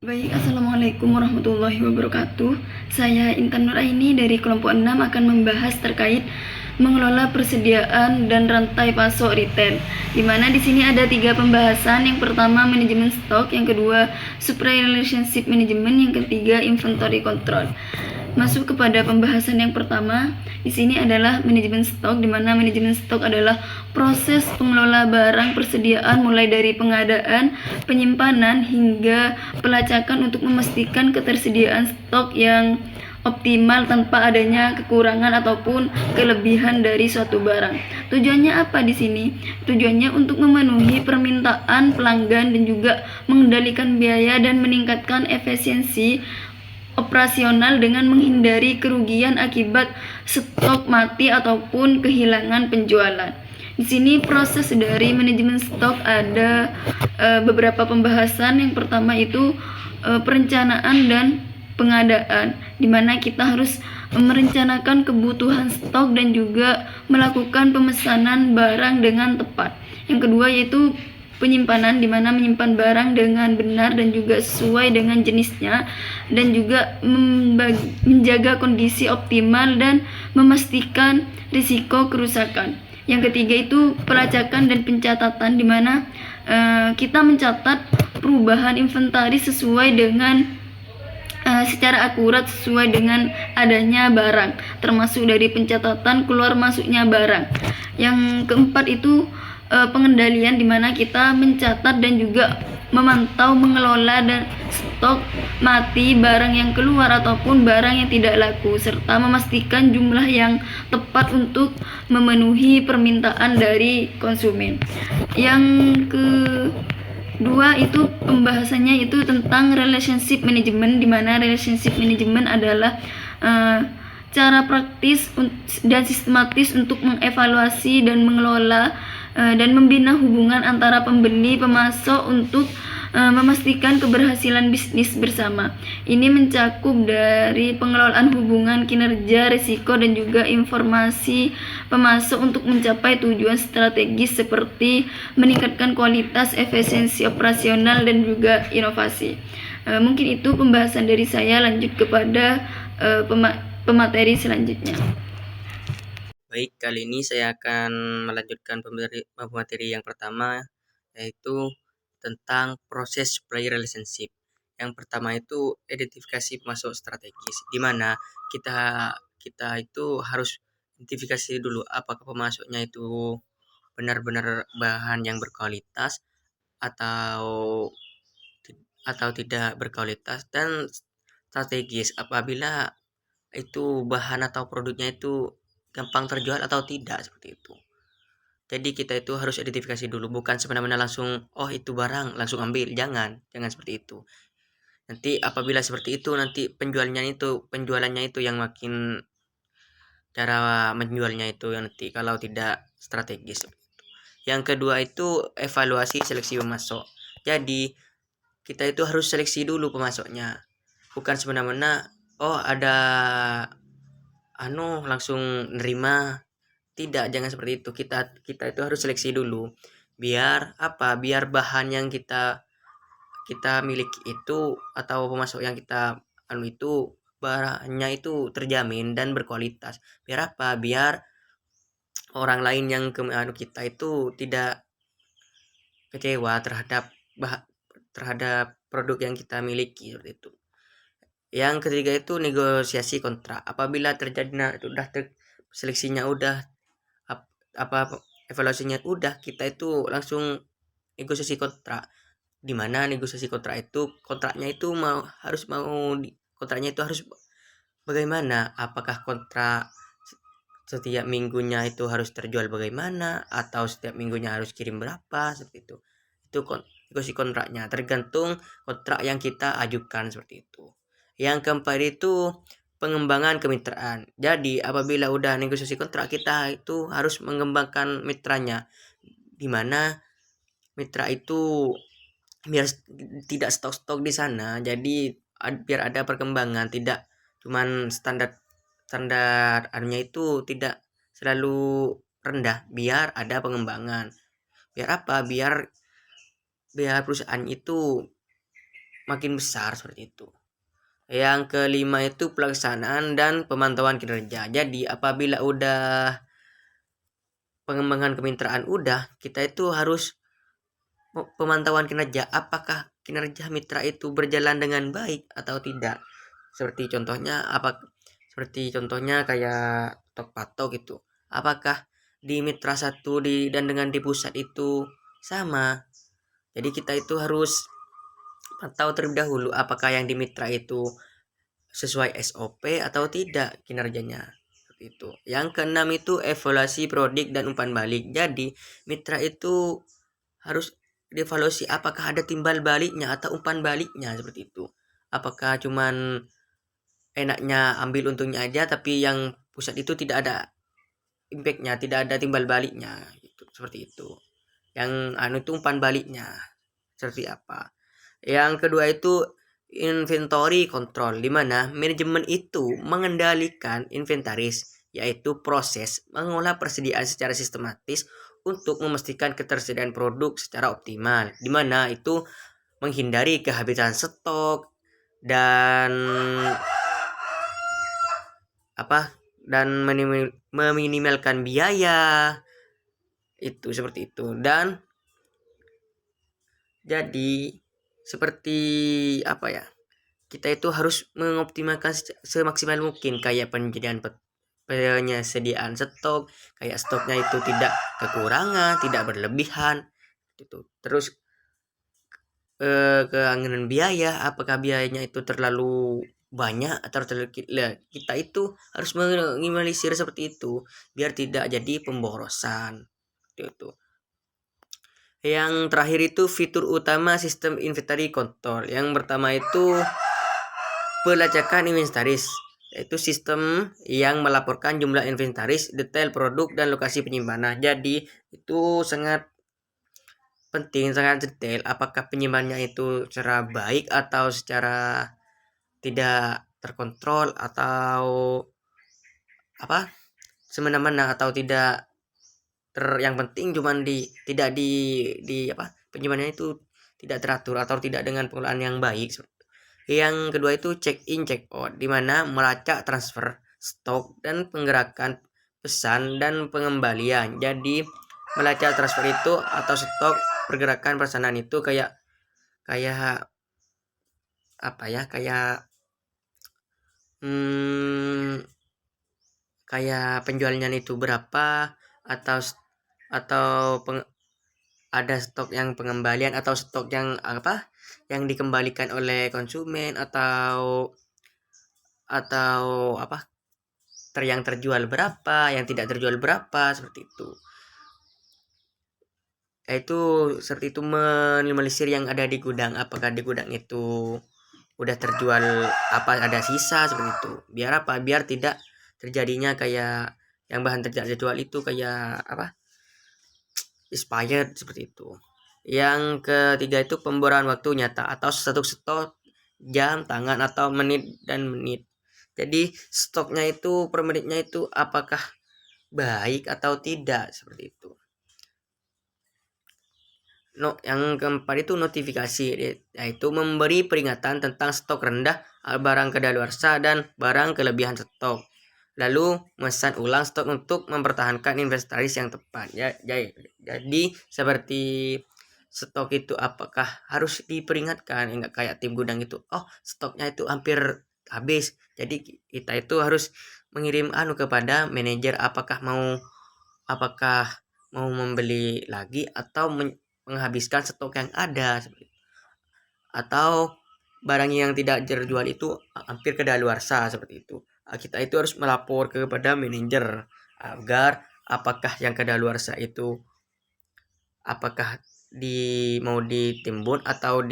Baik, Assalamualaikum warahmatullahi wabarakatuh. Saya Intan Nuraini dari kelompok 6 akan membahas terkait mengelola persediaan dan rantai pasok retail. Di mana di sini ada 3 pembahasan. Yang pertama manajemen stok, yang kedua supply relationship management, yang ketiga inventory control. Masuk kepada pembahasan yang pertama, di sini adalah manajemen stok, di mana manajemen stok adalah proses pengelola barang persediaan mulai dari pengadaan, penyimpanan hingga pelacakan untuk memastikan ketersediaan stok yang optimal tanpa adanya kekurangan ataupun kelebihan dari suatu barang. Tujuannya apa di sini? Tujuannya untuk memenuhi permintaan pelanggan dan juga mengendalikan biaya dan meningkatkan efisiensi operasional dengan menghindari kerugian akibat stok mati ataupun kehilangan penjualan. Di sini proses dari manajemen stok ada beberapa pembahasan. Yang pertama itu perencanaan dan pengadaan, di mana kita harus merencanakan kebutuhan stok dan juga melakukan pemesanan barang dengan tepat. Yang kedua yaitu penyimpanan, di mana menyimpan barang dengan benar dan juga sesuai dengan jenisnya, dan juga menjaga kondisi optimal dan memastikan risiko kerusakan. Yang ketiga itu pelacakan dan pencatatan, di mana kita mencatat perubahan inventaris sesuai dengan secara akurat sesuai dengan adanya barang, termasuk dari pencatatan keluar masuknya barang. Yang keempat itu pengendalian, di mana kita mencatat dan juga memantau, mengelola dan stok mati barang yang keluar ataupun barang yang tidak laku, serta memastikan jumlah yang tepat untuk memenuhi permintaan dari konsumen. Yang kedua itu pembahasannya itu tentang relationship management, di mana relationship management adalah cara praktis dan sistematis untuk mengevaluasi dan mengelola dan membina hubungan antara pembeli pemasok untuk memastikan keberhasilan bisnis bersama. Ini mencakup dari pengelolaan hubungan, kinerja, risiko, dan juga informasi pemasok untuk mencapai tujuan strategis seperti meningkatkan kualitas, efisiensi operasional, dan juga inovasi. Mungkin itu pembahasan dari saya. Lanjut kepada pemateri selanjutnya. Baik, kali ini saya akan melanjutkan pemateri yang pertama, yaitu tentang proses supplier relationship. Yang pertama itu identifikasi pemasok strategis, di mana kita kita itu harus identifikasi dulu apakah pemasoknya itu benar-benar bahan yang berkualitas atau atau tidak berkualitas, dan strategis apabila itu bahan atau produknya itu gampang terjual atau tidak, seperti itu. Jadi kita itu harus identifikasi dulu, bukan semena-mena langsung oh itu barang langsung ambil, jangan seperti itu. Nanti apabila seperti itu, nanti penjualannya itu yang makin, cara menjualnya itu yang nanti kalau tidak strategis. Yang kedua itu evaluasi seleksi pemasok. Jadi kita itu harus seleksi dulu pemasoknya, bukan semena-mena oh ada langsung nerima. Tidak, jangan seperti itu. Kita itu harus seleksi dulu. Biar apa? Biar bahan yang kita kita miliki itu atau pemasok yang kita itu barangnya itu terjamin dan berkualitas. Biar apa? Biar orang lain yang kita itu tidak kecewa terhadap produk yang kita miliki, seperti itu. Yang ketiga itu negosiasi kontrak. Apabila terjadi seleksinya udah, apa evaluasinya udah, kita itu langsung negosiasi kontrak. Di mana negosiasi kontrak itu kontraknya itu harus bagaimana? Apakah kontrak setiap minggunya itu harus terjual bagaimana, atau setiap minggunya harus kirim berapa, seperti itu. Itu negosiasi kontraknya, tergantung kontrak yang kita ajukan, seperti itu. Yang keempat itu pengembangan kemitraan. Jadi apabila udah negosiasi kontrak, kita itu harus mengembangkan mitranya, di mana mitra itu biar tidak stok-stok di sana. Jadi biar ada perkembangan, tidak cuman standar standar anunya itu tidak selalu rendah, biar ada pengembangan. Biar apa? Biar perusahaan itu makin besar seperti itu. Yang kelima itu pelaksanaan dan pemantauan kinerja. Jadi apabila udah pengembangan kemitraan udah, kita itu harus pemantauan kinerja, apakah kinerja mitra itu berjalan dengan baik atau tidak. Seperti contohnya kayak tok patok gitu. Apakah di mitra satu dan dengan di pusat itu sama. Jadi kita itu harus pantau terlebih dahulu apakah yang di mitra itu sesuai SOP atau tidak kinerjanya. Itu. Yang keenam itu evaluasi prodik dan umpan balik. Jadi mitra itu harus dievaluasi apakah ada timbal baliknya atau umpan baliknya seperti itu. Apakah cuman enaknya ambil untungnya aja tapi yang pusat itu tidak ada impactnya, tidak ada timbal baliknya gitu, seperti itu. Yang itu umpan baliknya seperti apa. Yang kedua itu inventory control, di mana manajemen itu mengendalikan inventaris, yaitu proses mengolah persediaan secara sistematis untuk memastikan ketersediaan produk secara optimal, di mana itu menghindari kehabisan stok dan meminimalkan biaya itu seperti itu. Dan jadi seperti kita itu harus mengoptimalkan semaksimal mungkin kayak penyediaan stok, kayak stoknya itu tidak kekurangan, tidak berlebihan gitu. Terus keanggaran biaya, apakah biayanya itu terlalu banyak atau terlalu kita itu harus minimalisir seperti itu biar tidak jadi pemborosan gitu. Yang terakhir itu fitur utama sistem inventory control. Yang pertama itu pelacakan inventaris, yaitu sistem yang melaporkan jumlah inventaris, detail produk dan lokasi penyimpanan. Jadi itu sangat penting, sangat detail apakah penyimpanannya itu secara baik atau secara tidak terkontrol atau semena-mena atau tidak yang penting cuman tidak di penyimpanannya itu tidak teratur atau tidak dengan pengelolaan yang baik. Yang kedua itu check in check out, di mana melacak transfer stok dan penggerakan pesan dan pengembalian. Jadi melacak transfer itu atau stok pergerakan pesanan itu kayak penjualnya itu berapa atau ada stok yang pengembalian atau stok yang yang dikembalikan oleh konsumen atau yang terjual berapa, yang tidak terjual berapa, seperti itu. Yaitu seperti itu minimalisir yang ada di gudang, apakah di gudang itu udah terjual ada sisa seperti itu. Biar tidak terjadinya kayak yang bahan tidak terjual itu kayak expired seperti itu. Yang ketiga itu pemburuan waktu nyata atau stok jam, tangan atau menit dan menit. Jadi stoknya itu per menitnya itu apakah baik atau tidak seperti itu. Yang keempat itu notifikasi, yaitu memberi peringatan tentang stok rendah, barang kadaluarsa dan barang kelebihan stok. Lalu memesan ulang stok untuk mempertahankan inventaris yang tepat. Jadi seperti stok itu apakah harus diperingatkan, enggak kayak tim gudang itu, stoknya itu hampir habis. Jadi kita itu harus mengirim kepada manajer apakah mau membeli lagi atau menghabiskan stok yang ada, atau barang yang tidak terjual itu hampir kedaluarsa seperti itu. Kita itu harus melapor kepada manajer agar apakah yang kedaluarsa itu apakah mau ditimbun atau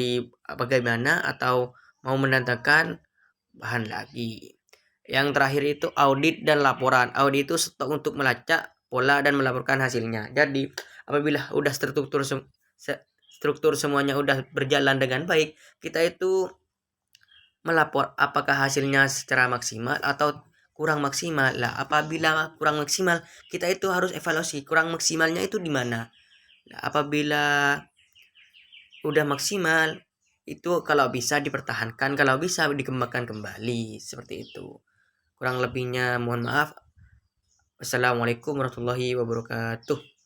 bagaimana atau mau mendatangkan bahan lagi. Yang terakhir itu audit dan laporan. Audit itu stok untuk melacak pola dan melaporkan hasilnya. Jadi apabila udah struktur semuanya udah berjalan dengan baik, kita itu melapor apakah hasilnya secara maksimal atau kurang maksimal. Lah apabila kurang maksimal, kita itu harus evaluasi kurang maksimalnya itu di mana. Nah, apabila udah maksimal, itu kalau bisa dipertahankan, kalau bisa dikembangkan kembali, seperti itu. Kurang lebihnya mohon maaf. Wassalamualaikum warahmatullahi wabarakatuh.